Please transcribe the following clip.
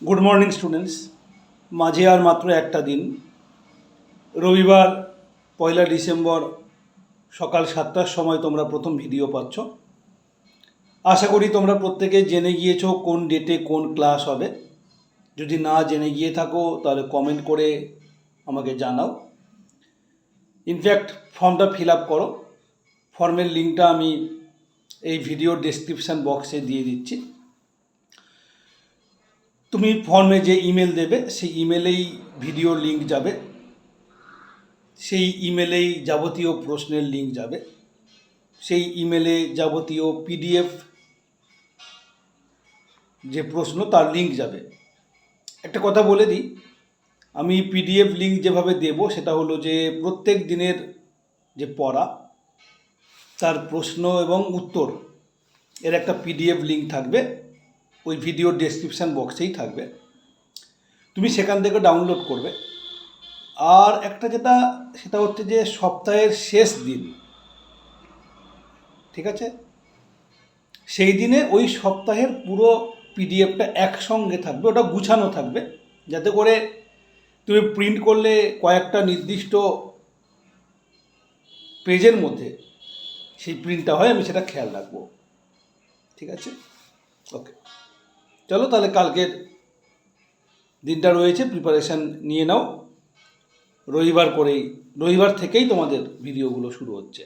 Good morning students. माझे আর মাত্র একটা দিন, রবিবার 1 ডিসেম্বর সকাল 7টার সময় তোমরা প্রথম ভিডিও পাচ্ছ। আশা করি তোমরা প্রত্যেকে জেনে গিয়েছো কোন ডেটে কোন ক্লাস হবে। যদি না জেনে গিয়ে থাকো তাহলে কমেন্ট করে আমাকে জানাও। ইনফ্যাক্ট ফর্মটা ফিল আপ করো। ফর্মের লিঙ্কটা আমি এই ভিডিওর ডেসক্রিপশান বক্সে দিয়ে দিচ্ছি। তুমি ফর্মে যে ইমেল দেবে সেই ইমেলেই ভিডিওর লিঙ্ক যাবে, সেই ইমেলেই যাবতীয় প্রশ্নের লিঙ্ক যাবে, সেই ইমেলে যাবতীয় পিডিএফ যে প্রশ্ন তার লিঙ্ক যাবে। একটা কথা বলে দিই, আমি পিডিএফ লিঙ্ক যেভাবে দেব সেটা হলো যে প্রত্যেক দিনের যে পড়া তার প্রশ্ন এবং উত্তর এর একটা পিডিএফ লিঙ্ক থাকবে, ওই ভিডিওর ডেসক্রিপশান বক্সেই থাকবে, তুমি সেখান থেকে ডাউনলোড করবে। আর একটা সেটা হচ্ছে যে সপ্তাহের শেষ দিন, ঠিক আছে, সেই দিনে ওই সপ্তাহের পুরো পিডিএফটা একসঙ্গে থাকবে, ওটা গুছানো থাকবে, যাতে করে তুমি প্রিন্ট করলে কয়েকটা নির্দিষ্ট পেজের মধ্যে সেই প্রিন্টটা হয়, আমি সেটা খেয়াল রাখবো। ঠিক আছে, ওকে, চলো তাহলে কালকের দিনটা রয়েছে, প্রিপারেশান নিয়ে নাও। রবিবার থেকেই তোমাদের ভিডিওগুলো শুরু হচ্ছে।